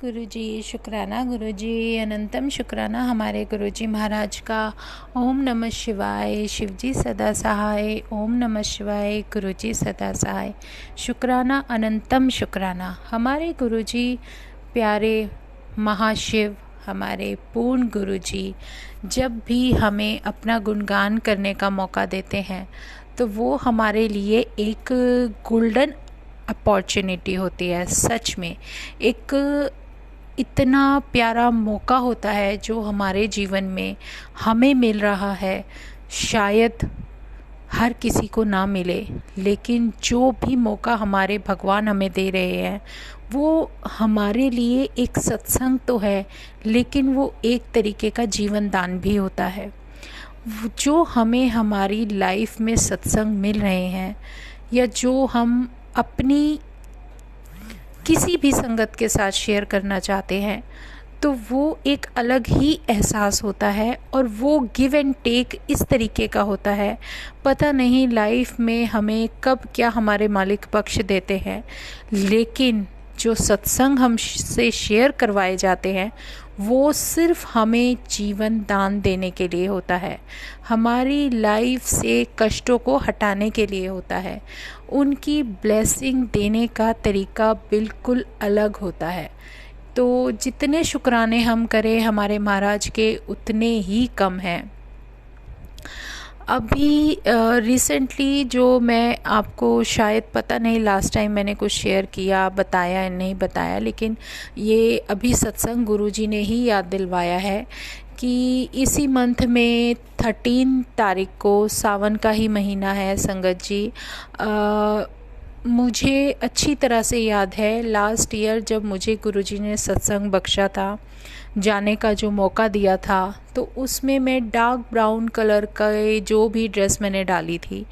गुरुजी, शुक्राना गुरुजी, अनंतम शुक्राना हमारे गुरुजी महाराज का। ओम नमः शिवाय, शिवजी सदा सहाय। ओम नमः शिवाय, गुरुजी सदा सहाय। शुक्राना अनंतम शुक्राना हमारे गुरुजी प्यारे महाशिव, हमारे पूर्ण गुरुजी जब भी हमें अपना गुणगान करने का मौका देते हैं तो वो हमारे लिए एक गोल्डन अपॉर्चुनिटी होती है। सच में एक इतना प्यारा मौका होता है जो हमारे जीवन में हमें मिल रहा है। शायद हर किसी को ना मिले, लेकिन जो भी मौका हमारे भगवान हमें दे रहे हैं वो हमारे लिए एक सत्संग तो है, लेकिन वो एक तरीके का जीवन दान भी होता है। जो हमें हमारी लाइफ में सत्संग मिल रहे हैं या जो हम अपनी किसी भी संगत के साथ शेयर करना चाहते हैं तो वो एक अलग ही एहसास होता है और वो गिव एंड टेक इस तरीके का होता है। पता नहीं लाइफ में हमें कब क्या हमारे मालिक बख्श देते हैं, लेकिन जो सत्संग हमसे शेयर करवाए जाते हैं वो सिर्फ हमें जीवन दान देने के लिए होता है, हमारी लाइफ से कष्टों को हटाने के लिए होता है। उनकी ब्लेसिंग देने का तरीका बिल्कुल अलग होता है। तो जितने शुक्राने हम करें हमारे महाराज के उतने ही कम हैं। अभी रिसेंटली जो मैं आपको शायद पता नहीं लास्ट टाइम मैंने कुछ शेयर किया, बताया या नहीं बताया, लेकिन ये अभी सत्संग गुरुजी ने ही याद दिलवाया है कि इसी मंथ में 13 तारीख को सावन का ही महीना है संगत जी। मुझे अच्छी तरह से याद है लास्ट ईयर जब मुझे गुरुजी ने सत्संग बख्शा था, जाने का जो मौका दिया था, तो उसमें मैं डार्क ब्राउन कलर का जो भी ड्रेस मैंने डाली थी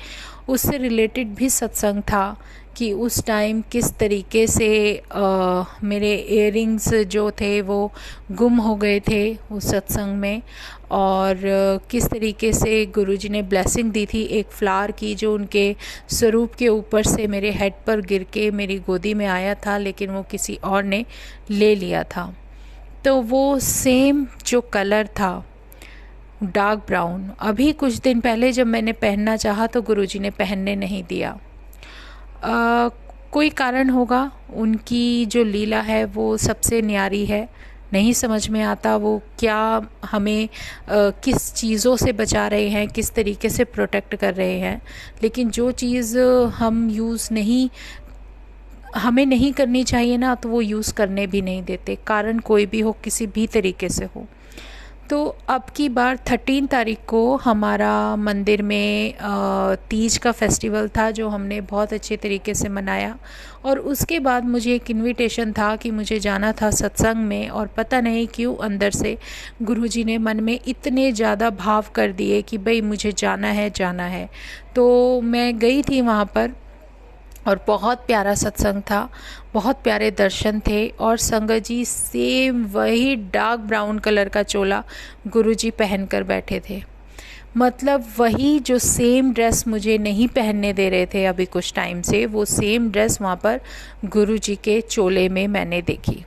उससे रिलेटेड भी सत्संग था कि उस टाइम किस तरीके से मेरे इयररिंग्स जो थे वो गुम हो गए थे उस सत्संग में, और किस तरीके से गुरुजी ने ब्लेसिंग दी थी एक फ्लावर की जो उनके स्वरूप के ऊपर से मेरे हेड पर गिर के मेरी गोदी में आया था, लेकिन वो किसी और ने ले लिया था। तो वो सेम जो कलर था डार्क ब्राउन, अभी कुछ दिन पहले जब मैंने पहनना चाहा तो गुरुजी ने पहनने नहीं दिया। कोई कारण होगा, उनकी जो लीला है वो सबसे न्यारी है। नहीं समझ में आता वो क्या हमें किस चीज़ों से बचा रहे हैं, किस तरीके से प्रोटेक्ट कर रहे हैं, लेकिन जो चीज़ हम हमें नहीं करनी चाहिए ना, तो वो यूज़ करने भी नहीं देते, कारण कोई भी हो, किसी भी तरीके से हो। तो अब की बार 13 तारीख को हमारा मंदिर में तीज का फेस्टिवल था जो हमने बहुत अच्छे तरीके से मनाया, और उसके बाद मुझे एक इनविटेशन था कि मुझे जाना था सत्संग में, और पता नहीं क्यों अंदर से गुरुजी ने मन में इतने ज़्यादा भाव कर दिए कि भाई मुझे जाना है जाना है। तो मैं गई थी वहाँ पर और बहुत प्यारा सत्संग था, बहुत प्यारे दर्शन थे, और संगत जी सेम वही डार्क ब्राउन कलर का चोला गुरुजी पहन कर बैठे थे। मतलब वही जो सेम ड्रेस मुझे नहीं पहनने दे रहे थे अभी कुछ टाइम से, वो सेम ड्रेस वहाँ पर गुरुजी के चोले में मैंने देखी,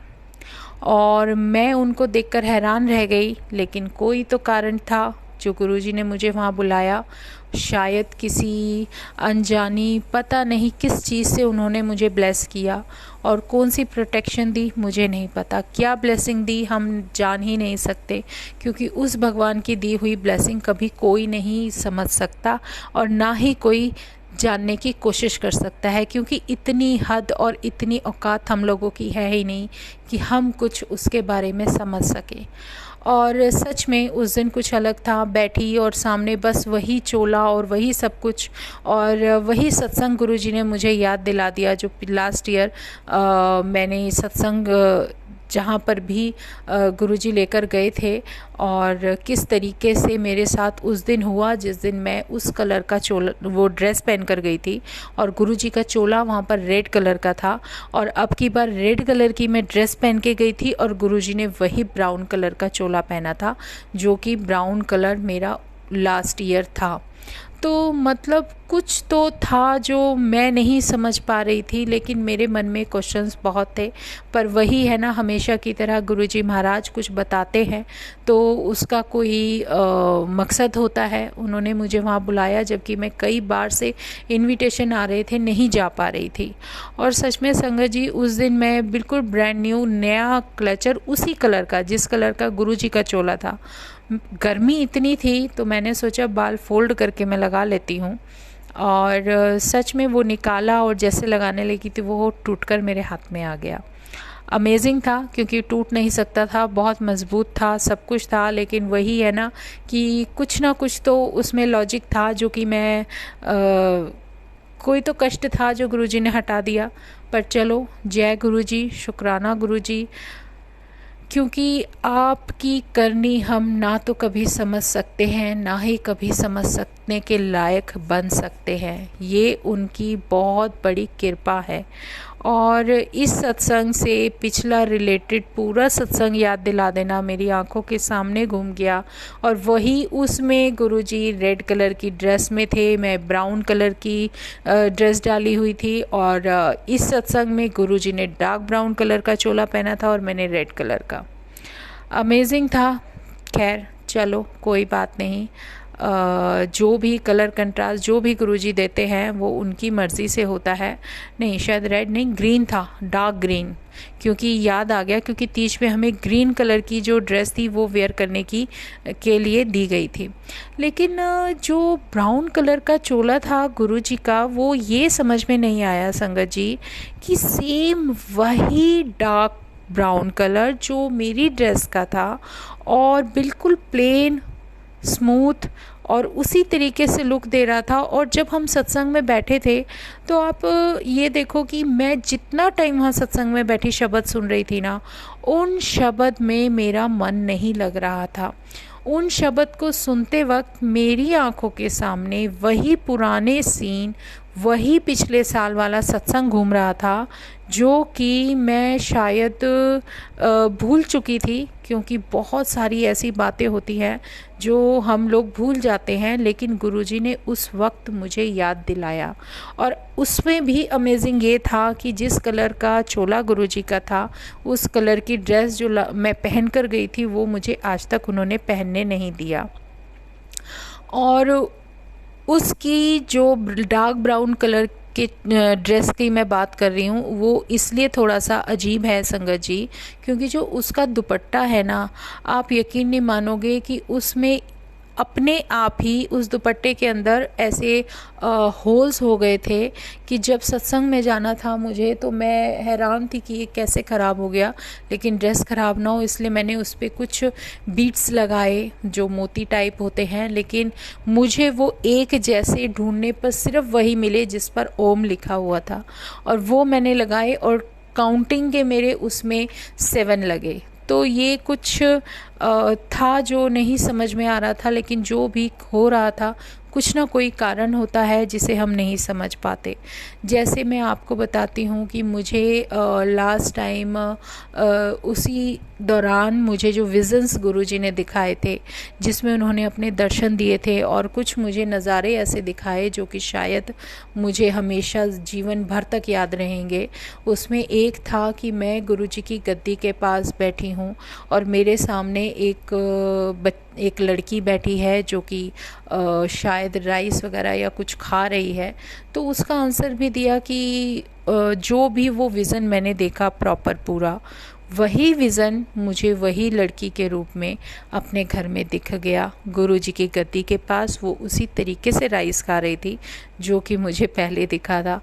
और मैं उनको देखकर हैरान रह गई। लेकिन कोई तो कारण था जो गुरुजी ने मुझे वहाँ बुलाया, शायद किसी अनजानी पता नहीं किस चीज़ से उन्होंने मुझे ब्लेस किया, और कौन सी प्रोटेक्शन दी मुझे नहीं पता, क्या ब्लेसिंग दी हम जान ही नहीं सकते, क्योंकि उस भगवान की दी हुई ब्लेसिंग कभी कोई नहीं समझ सकता और ना ही कोई जानने की कोशिश कर सकता है, क्योंकि इतनी हद और इतनी औकात हम लोगों की है ही नहीं कि हम कुछ उसके बारे में समझ सकें। और सच में उस दिन कुछ अलग था, बैठी और सामने बस वही चोला और वही सब कुछ, और वही सत्संग गुरुजी ने मुझे याद दिला दिया जो लास्ट ईयर मैंने सत्संग जहाँ पर भी गुरुजी लेकर गए थे, और किस तरीके से मेरे साथ उस दिन हुआ जिस दिन मैं उस कलर का चोला वो ड्रेस पहन कर गई थी, और गुरुजी का चोला वहाँ पर रेड कलर का था, और अब की बार रेड कलर की मैं ड्रेस पहन के गई थी और गुरुजी ने वही ब्राउन कलर का चोला पहना था, जो कि ब्राउन कलर मेरा लास्ट ईयर था। तो मतलब कुछ तो था जो मैं नहीं समझ पा रही थी, लेकिन मेरे मन में क्वेश्चंस बहुत थे। पर वही है ना, हमेशा की तरह गुरुजी महाराज कुछ बताते हैं तो उसका कोई मकसद होता है। उन्होंने मुझे वहाँ बुलाया, जबकि मैं कई बार से इनविटेशन आ रहे थे, नहीं जा पा रही थी। और सच में संगत जी, उस दिन मैं बिल्कुल ब्रांड न्यू नया क्लचर, उसी कलर का जिस कलर का गुरुजी का चोला था। गर्मी इतनी थी तो मैंने सोचा बाल फोल्ड करके मैं लगा लेती हूँ, और सच में वो निकाला और जैसे लगाने लगी थी वो टूटकर मेरे हाथ में आ गया। अमेजिंग था, क्योंकि टूट नहीं सकता था, बहुत मज़बूत था, सब कुछ था। लेकिन वही है ना कि कुछ ना कुछ तो उसमें लॉजिक था, जो कि मैं कोई तो कष्ट था जो गुरुजी ने हटा दिया। पर चलो, जय गुरुजी, शुक्राना गुरुजी, क्योंकि आपकी करनी हम ना तो कभी समझ सकते हैं, ना ही कभी समझ सकने के लायक बन सकते हैं। ये उनकी बहुत बड़ी कृपा है। और इस सत्संग से पिछला रिलेटेड पूरा सत्संग याद दिला देना मेरी आंखों के सामने घूम गया। और वही उसमें गुरुजी रेड कलर की ड्रेस में थे, मैं ब्राउन कलर की ड्रेस डाली हुई थी। और इस सत्संग में गुरुजी ने डार्क ब्राउन कलर का चोला पहना था और मैंने रेड कलर का। अमेजिंग था। खैर चलो, कोई बात नहीं। जो भी कलर कंट्रास्ट जो भी गुरुजी देते हैं वो उनकी मर्ज़ी से होता है। नहीं, शायद रेड नहीं, ग्रीन था, डार्क ग्रीन, क्योंकि याद आ गया, क्योंकि तीज में हमें ग्रीन कलर की जो ड्रेस थी वो वेयर करने की के लिए दी गई थी। लेकिन जो ब्राउन कलर का चोला था गुरुजी का, वो ये समझ में नहीं आया संगत जी कि सेम वही डार्क ब्राउन कलर जो मेरी ड्रेस का था, और बिल्कुल प्लेन, स्मूथ, और उसी तरीके से लुक दे रहा था। और जब हम सत्संग में बैठे थे तो आप ये देखो कि मैं जितना टाइम वहाँ सत्संग में बैठी शब्द सुन रही थी ना, उन शब्द में मेरा मन नहीं लग रहा था। उन शब्द को सुनते वक्त मेरी आंखों के सामने वही पुराने सीन, वही पिछले साल वाला सत्संग घूम रहा था, जो कि मैं शायद भूल चुकी थी। क्योंकि बहुत सारी ऐसी बातें होती हैं जो हम लोग भूल जाते हैं, लेकिन गुरुजी ने उस वक्त मुझे याद दिलाया। और उसमें भी अमेजिंग ये था कि जिस कलर का चोला गुरुजी का था, उस कलर की ड्रेस जो मैं पहन कर गई थी, वो मुझे आज तक उन्होंने पहनने नहीं दिया। और उसकी जो डार्क ब्राउन कलर के ड्रेस की मैं बात कर रही हूँ, वो इसलिए थोड़ा सा अजीब है संगत जी, क्योंकि जो उसका दुपट्टा है ना, आप यकीन नहीं मानोगे कि उसमें अपने आप ही उस दुपट्टे के अंदर ऐसे होल्स हो गए थे कि जब सत्संग में जाना था मुझे, तो मैं हैरान थी कि ये कैसे ख़राब हो गया। लेकिन ड्रेस ख़राब ना हो इसलिए मैंने उस पर कुछ बीट्स लगाए जो मोती टाइप होते हैं, लेकिन मुझे वो एक जैसे ढूंढने पर सिर्फ वही मिले जिस पर ओम लिखा हुआ था, और वो मैंने लगाए, और काउंटिंग के मेरे उसमें 7 लगे। तो ये कुछ था जो नहीं समझ में आ रहा था, लेकिन जो भी हो रहा था कुछ ना कोई कारण होता है जिसे हम नहीं समझ पाते। जैसे मैं आपको बताती हूँ कि मुझे लास्ट टाइम उसी दौरान मुझे जो विज़न्स गुरुजी ने दिखाए थे, जिसमें उन्होंने अपने दर्शन दिए थे, और कुछ मुझे नज़ारे ऐसे दिखाए जो कि शायद मुझे हमेशा जीवन भर तक याद रहेंगे। उसमें एक था कि मैं गुरुजी की गद्दी के पास बैठी हूँ और मेरे सामने एक लड़की बैठी है जो कि शायद राइस वगैरह या कुछ खा रही है। तो उसका आंसर भी दिया कि जो भी वो विज़न मैंने देखा प्रॉपर पूरा, वही विज़न मुझे वही लड़की के रूप में अपने घर में दिख गया। गुरुजी की गद्दी के पास वो उसी तरीके से राइस खा रही थी जो कि मुझे पहले दिखा था।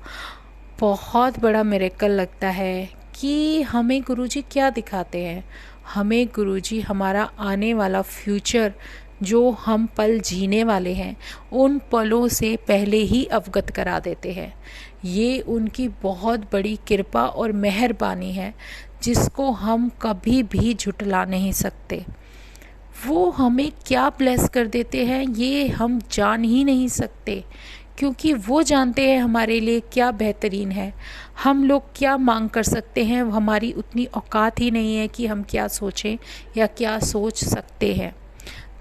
बहुत बड़ा मिरेकल लगता है कि हमें गुरुजी क्या दिखाते हैं। हमें गुरुजी हमारा आने वाला फ्यूचर, जो हम पल जीने वाले हैं, उन पलों से पहले ही अवगत करा देते हैं। ये उनकी बहुत बड़ी कृपा और मेहरबानी है जिसको हम कभी भी झुटला नहीं सकते। वो हमें क्या ब्लेस कर देते हैं ये हम जान ही नहीं सकते, क्योंकि वो जानते हैं हमारे लिए क्या बेहतरीन है। हम लोग क्या मांग कर सकते हैं, हमारी उतनी औकात ही नहीं है कि हम क्या सोचें या क्या सोच सकते हैं।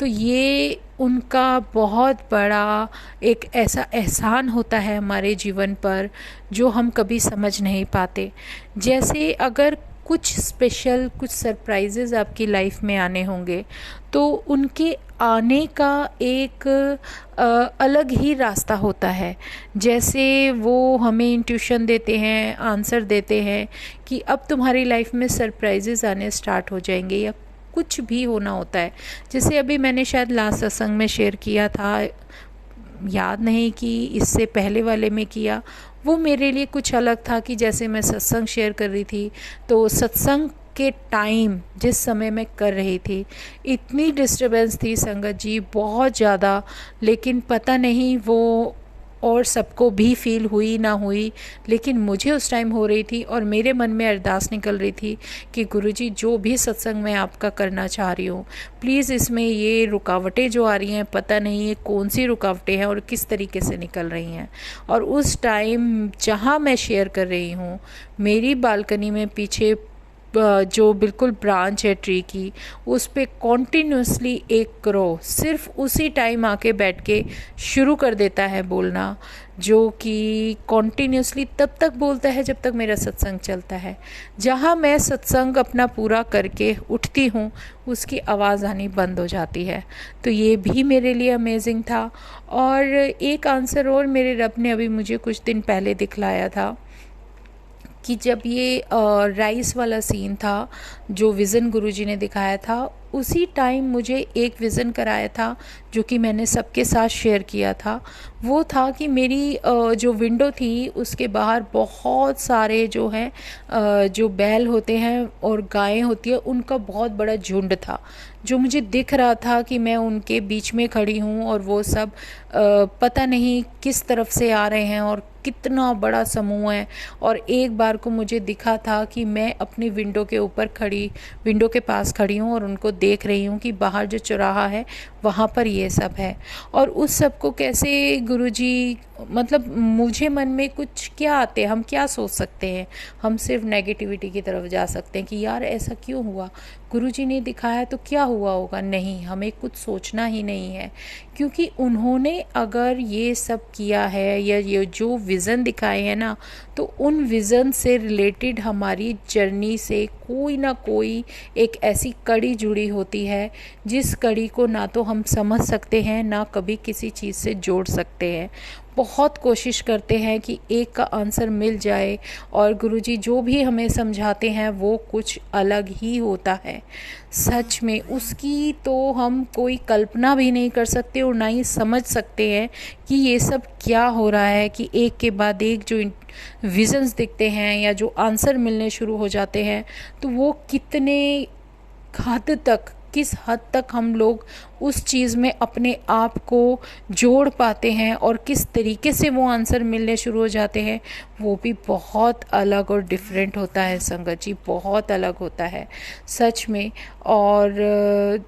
तो ये उनका बहुत बड़ा एक ऐसा एहसान होता है हमारे जीवन पर जो हम कभी समझ नहीं पाते। जैसे अगर कुछ स्पेशल, कुछ सरप्राइजेज़ आपकी लाइफ में आने होंगे तो उनके आने का एक अलग ही रास्ता होता है। जैसे वो हमें इंट्यूशन देते हैं, आंसर देते हैं कि अब तुम्हारी लाइफ में सरप्राइजेज़ आने स्टार्ट हो जाएंगे या कुछ भी होना होता है। जैसे अभी मैंने शायद लास्ट सत्संग में शेयर किया था, याद नहीं कि इससे पहले वाले में किया, वो मेरे लिए कुछ अलग था कि जैसे मैं सत्संग शेयर कर रही थी तो सत्संग के टाइम जिस समय मैं कर रही थी इतनी डिस्टर्बेंस थी संगत जी, बहुत ज़्यादा। लेकिन पता नहीं वो और सबको भी फील हुई ना हुई, लेकिन मुझे उस टाइम हो रही थी और मेरे मन में अरदास निकल रही थी कि गुरुजी जो भी सत्संग मैं आपका करना चाह रही हूँ, प्लीज़ इसमें ये रुकावटें जो आ रही हैं, पता नहीं ये कौन सी रुकावटें हैं और किस तरीके से निकल रही हैं। और उस टाइम जहाँ मैं शेयर कर रही हूँ, मेरी बालकनी में पीछे जो बिल्कुल ब्रांच है ट्री की, उस पे कॉन्टिन्यूसली एक क्रो सिर्फ उसी टाइम आके बैठ के शुरू कर देता है बोलना, जो कि कॉन्टिन्यूसली तब तक बोलता है जब तक मेरा सत्संग चलता है। जहाँ मैं सत्संग अपना पूरा करके उठती हूँ उसकी आवाज़ आनी बंद हो जाती है। तो ये भी मेरे लिए अमेजिंग था। और एक आंसर और मेरे रब ने अभी मुझे कुछ दिन पहले दिखलाया था कि जब ये राइस वाला सीन था जो विज़न गुरुजी ने दिखाया था, उसी टाइम मुझे एक विज़न कराया था जो कि मैंने सबके साथ शेयर किया था। वो था कि मेरी जो विंडो थी उसके बाहर बहुत सारे जो हैं जो बैल होते हैं और गायें होती है, उनका बहुत बड़ा झुंड था जो मुझे दिख रहा था कि मैं उनके बीच में खड़ी हूँ और वो सब पता नहीं किस तरफ से आ रहे हैं और कितना बड़ा समूह है। और एक बार को मुझे दिखा था कि मैं अपनी विंडो के ऊपर खड़ी, विंडो के पास खड़ी हूँ और उनको देख रही हूँ कि बाहर जो चौराहा है वहाँ पर ये सब है। और उस सब को कैसे गुरुजी, मतलब मुझे मन में कुछ क्या आते, हम क्या सोच सकते हैं, हम सिर्फ नेगेटिविटी की तरफ जा सकते हैं कि यार ऐसा क्यों हुआ, गुरुजी ने दिखाया तो क्या हुआ होगा। नहीं, हमें कुछ सोचना ही नहीं है, क्योंकि उन्होंने अगर ये सब किया है या ये जो विज़न दिखाए हैं ना, तो उन विज़न से रिलेटेड हमारी जर्नी से कोई ना कोई एक ऐसी कड़ी जुड़ी होती है जिस कड़ी को ना तो हम समझ सकते हैं ना कभी किसी चीज़ से जोड़ सकते हैं। बहुत कोशिश करते हैं कि एक का आंसर मिल जाए और गुरुजी जो भी हमें समझाते हैं वो कुछ अलग ही होता है। सच में उसकी तो हम कोई कल्पना भी नहीं कर सकते और ना ही समझ सकते हैं कि ये सब क्या हो रहा है, कि एक के बाद एक जो विजन्स दिखते हैं या जो आंसर मिलने शुरू हो जाते हैं, तो वो कितने हद तक, किस हद तक हम लोग उस चीज़ में अपने आप को जोड़ पाते हैं और किस तरीके से वो आंसर मिलने शुरू हो जाते हैं, वो भी बहुत अलग और डिफरेंट होता है संगत जी, बहुत अलग होता है सच में। और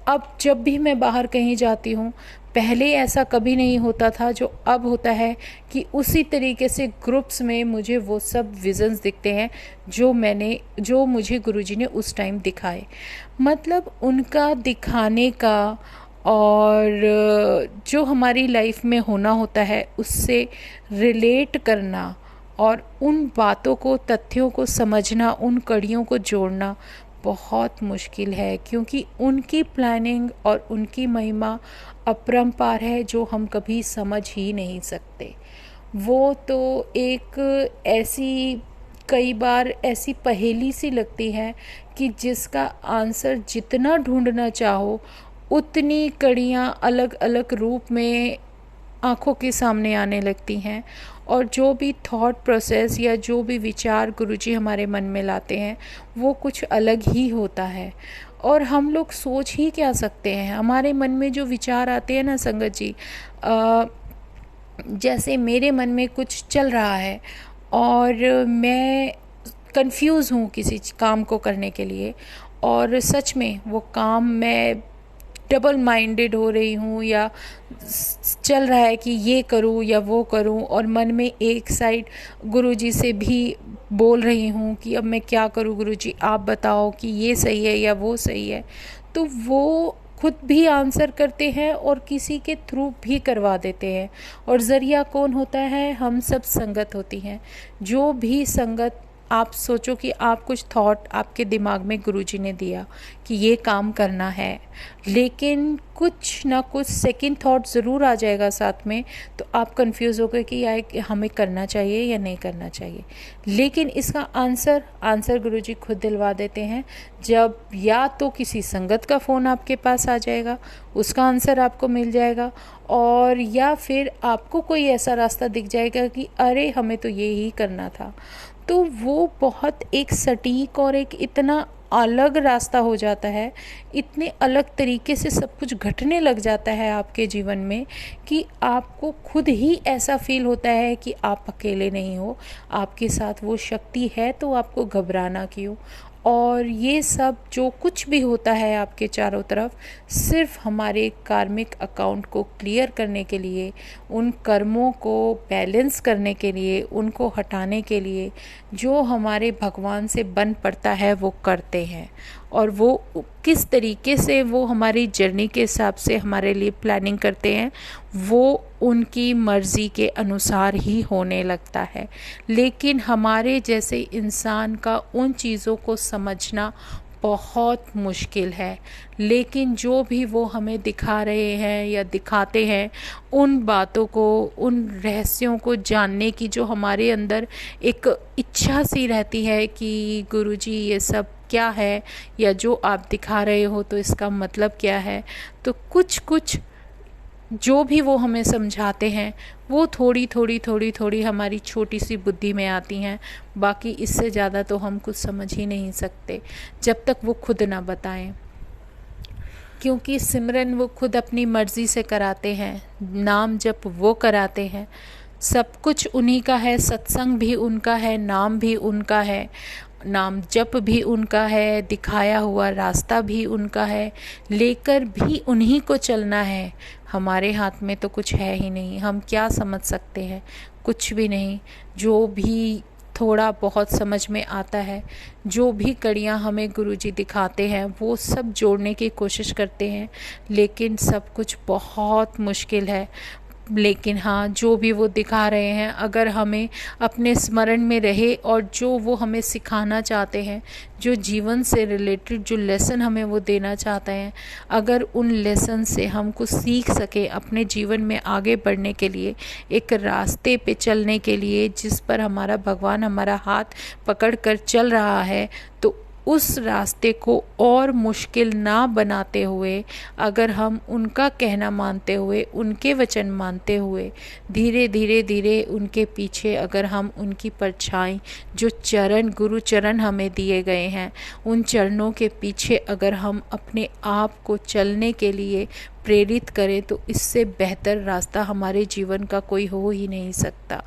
अब जब भी मैं बाहर कहीं जाती हूँ, पहले ऐसा कभी नहीं होता था जो अब होता है कि उसी तरीके से ग्रुप्स में मुझे वो सब विजन्स दिखते हैं जो मुझे गुरुजी ने उस टाइम दिखाए। मतलब उनका दिखाने का और जो हमारी लाइफ में होना होता है उससे रिलेट करना और उन बातों को, तथ्यों को समझना, उन कड़ियों को जोड़ना बहुत मुश्किल है, क्योंकि उनकी प्लानिंग और उनकी महिमा अपरंपार है जो हम कभी समझ ही नहीं सकते। वो तो एक ऐसी, कई बार ऐसी पहेली सी लगती है कि जिसका आंसर जितना ढूंढना चाहो उतनी कड़ियाँ अलग अलग रूप में आँखों के सामने आने लगती हैं। और जो भी थॉट प्रोसेस या जो भी विचार गुरुजी हमारे मन में लाते हैं वो कुछ अलग ही होता है। और हम लोग सोच ही क्या सकते हैं, हमारे मन में जो विचार आते हैं ना संगत जी, जैसे मेरे मन में कुछ चल रहा है और मैं कंफ्यूज हूँ किसी काम को करने के लिए, और सच में वो काम मैं डबल माइंडेड हो रही हूँ या चल रहा है कि ये करूँ या वो करूँ, और मन में एक साइड गुरुजी से भी बोल रही हूँ कि अब मैं क्या करूँ गुरुजी, आप बताओ कि ये सही है या वो सही है। तो वो खुद भी आंसर करते हैं और किसी के थ्रू भी करवा देते हैं। और ज़रिया कौन होता है? हम सब संगत होती हैं। जो भी संगत, आप सोचो कि आप कुछ थॉट आपके दिमाग में गुरुजी ने दिया कि ये काम करना है, लेकिन कुछ ना कुछ सेकंड थॉट ज़रूर आ जाएगा साथ में, तो आप कंफ्यूज हो गए कि यार हमें करना चाहिए या नहीं करना चाहिए। लेकिन इसका आंसर गुरुजी खुद दिलवा देते हैं। जब या तो किसी संगत का फ़ोन आपके पास आ जाएगा, उसका आंसर आपको मिल जाएगा, और या फिर आपको कोई ऐसा रास्ता दिख जाएगा कि अरे हमें तो ये ही करना था। तो वो बहुत एक सटीक और एक इतना अलग रास्ता हो जाता है, इतने अलग तरीके से सब कुछ घटने लग जाता है आपके जीवन में कि आपको खुद ही ऐसा फील होता है कि आप अकेले नहीं हो, आपके साथ वो शक्ति है, तो आपको घबराना क्यों। और ये सब जो कुछ भी होता है आपके चारों तरफ, सिर्फ हमारे कार्मिक अकाउंट को क्लियर करने के लिए, उन कर्मों को बैलेंस करने के लिए, उनको हटाने के लिए जो हमारे भगवान से बन पड़ता है वो करते हैं। और वो किस तरीके से वो हमारी जर्नी के हिसाब से हमारे लिए प्लानिंग करते हैं, वो उनकी मर्ज़ी के अनुसार ही होने लगता है। लेकिन हमारे जैसे इंसान का उन चीज़ों को समझना बहुत मुश्किल है। लेकिन जो भी वो हमें दिखा रहे हैं या दिखाते हैं, उन बातों को, उन रहस्यों को जानने की जो हमारे अंदर एक इच्छा सी रहती है कि गुरुजी ये सब क्या है, या जो आप दिखा रहे हो तो इसका मतलब क्या है। तो कुछ जो भी वो हमें समझाते हैं वो थोड़ी हमारी छोटी सी बुद्धि में आती हैं। बाकी इससे ज़्यादा तो हम कुछ समझ ही नहीं सकते जब तक वो खुद ना बताएं, क्योंकि सिमरन वो खुद अपनी मर्ज़ी से कराते हैं, नाम जप वो कराते हैं, सब कुछ उन्हीं का है, सत्संग भी उनका है, नाम भी उनका है, नाम जप भी उनका है, दिखाया हुआ रास्ता भी उनका है, लेकर भी उन्हीं को चलना है। हमारे हाथ में तो कुछ है ही नहीं, हम क्या समझ सकते हैं? कुछ भी नहीं। जो भी थोड़ा बहुत समझ में आता है, जो भी कड़ियाँ हमें गुरुजी दिखाते हैं, वो सब जोड़ने की कोशिश करते हैं, लेकिन सब कुछ बहुत मुश्किल है। लेकिन हाँ, जो भी वो दिखा रहे हैं, अगर हमें अपने स्मरण में रहे और जो वो हमें सिखाना चाहते हैं, जो जीवन से रिलेटेड जो लेसन हमें वो देना चाहते हैं, अगर उन लेसन से हम कुछ सीख सके अपने जीवन में आगे बढ़ने के लिए, एक रास्ते पे चलने के लिए जिस पर हमारा भगवान हमारा हाथ पकड़ कर चल रहा है, तो उस रास्ते को और मुश्किल ना बनाते हुए, अगर हम उनका कहना मानते हुए, उनके वचन मानते हुए, धीरे उनके पीछे अगर हम उनकी परछाई, जो चरण, गुरु चरण हमें दिए गए हैं, उन चरणों के पीछे अगर हम अपने आप को चलने के लिए प्रेरित करें, तो इससे बेहतर रास्ता हमारे जीवन का कोई हो ही नहीं सकता।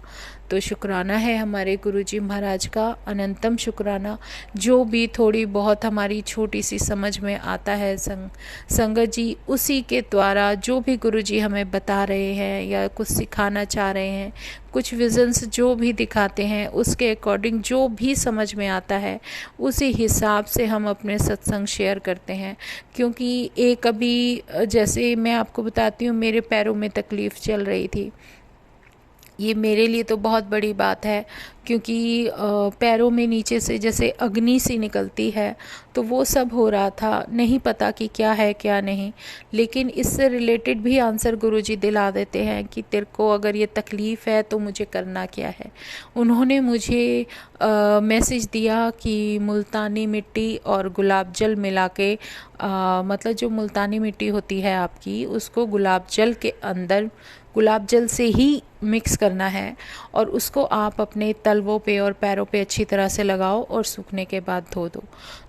तो शुक्राना है हमारे गुरुजी महाराज का, अनंतम शुक्राना। जो भी थोड़ी बहुत हमारी छोटी सी समझ में आता है संगत जी, उसी के द्वारा जो भी गुरुजी हमें बता रहे हैं या कुछ सिखाना चाह रहे हैं, कुछ विजन्स जो भी दिखाते हैं, उसके अकॉर्डिंग जो भी समझ में आता है, उसी हिसाब से हम अपने सत्संग शेयर करते हैं। क्योंकि एक अभी जैसे मैं आपको बताती हूँ, मेरे पैरों में तकलीफ़ चल रही थी। ये मेरे लिए तो बहुत बड़ी बात है, क्योंकि पैरों में नीचे से जैसे अग्नि सी निकलती है, तो वो सब हो रहा था। नहीं पता कि क्या है क्या नहीं, लेकिन इससे रिलेटेड भी आंसर गुरुजी दिला देते हैं कि तेरे को अगर ये तकलीफ़ है तो मुझे करना क्या है। उन्होंने मुझे मैसेज दिया कि मुल्तानी मिट्टी और गुलाब जल मिला के, मतलब जो मुल्तानी मिट्टी होती है आपकी, उसको गुलाब जल के अंदर, गुलाब जल से ही मिक्स करना है, और उसको आप अपने तलवों पे और पैरों पे अच्छी तरह से लगाओ और सूखने के बाद धो दो।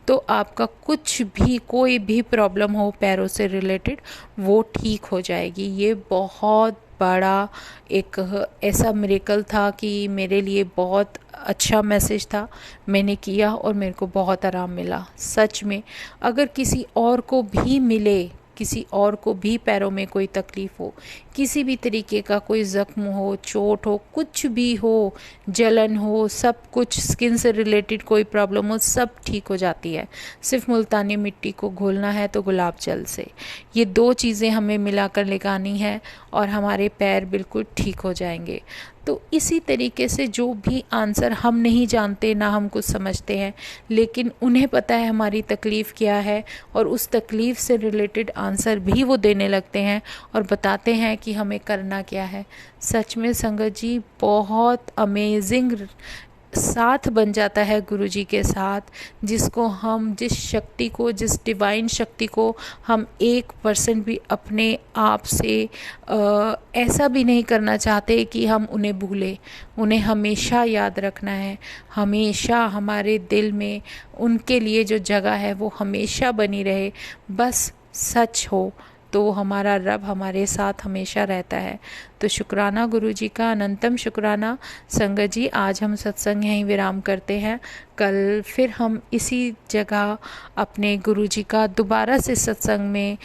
तो आपका कुछ भी, कोई भी प्रॉब्लम हो पैरों से रिलेटेड, वो ठीक हो जाएगी। ये बहुत बड़ा एक ऐसा मिरेकल था कि मेरे लिए बहुत अच्छा मैसेज था। मैंने किया और मेरे को बहुत आराम मिला। सच में अगर किसी और को भी मिले, किसी और को भी पैरों में कोई तकलीफ़ हो, किसी भी तरीके का कोई ज़ख्म हो, चोट हो, कुछ भी हो, जलन हो, सब कुछ, स्किन से रिलेटेड कोई प्रॉब्लम हो, सब ठीक हो जाती है। सिर्फ मुल्तानी मिट्टी को घोलना है तो गुलाब जल से। ये 2 चीज़ें हमें मिलाकर लगानी है और हमारे पैर बिल्कुल ठीक हो जाएंगे। तो इसी तरीके से जो भी आंसर हम नहीं जानते, ना हम कुछ समझते हैं, लेकिन उन्हें पता है हमारी तकलीफ़ क्या है, और उस तकलीफ़ से रिलेटेड आंसर भी वो देने लगते हैं और बताते हैं कि हमें करना क्या है। सच में संगत जी बहुत अमेजिंग साथ बन जाता है गुरुजी के साथ, जिसको हम, जिस शक्ति को, जिस डिवाइन शक्ति को हम 1% भी अपने आप से ऐसा भी नहीं करना चाहते कि हम उन्हें भूलें। उन्हें हमेशा याद रखना है, हमेशा हमारे दिल में उनके लिए जो जगह है वो हमेशा बनी रहे। बस सच हो तो हमारा रब हमारे साथ हमेशा रहता है। तो शुक्राना गुरुजी का, अनंतम शुक्राना। संगत जी, आज हम सत्संग यहीं विराम करते हैं। कल फिर हम इसी जगह अपने गुरुजी का दोबारा से सत्संग में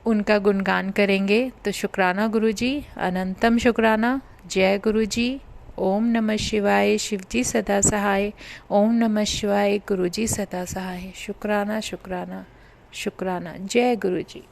उनका गुणगान करेंगे। तो शुक्राना गुरुजी, अनंतम शुक्राना। जय गुरुजी। ओम नमः शिवाय। शिवजी सदा सहाय। ओम नमः शिवाय। गुरुजी सदा सहाय। शुक्राना शुक्राना शुक्राना। जय गुरुजी।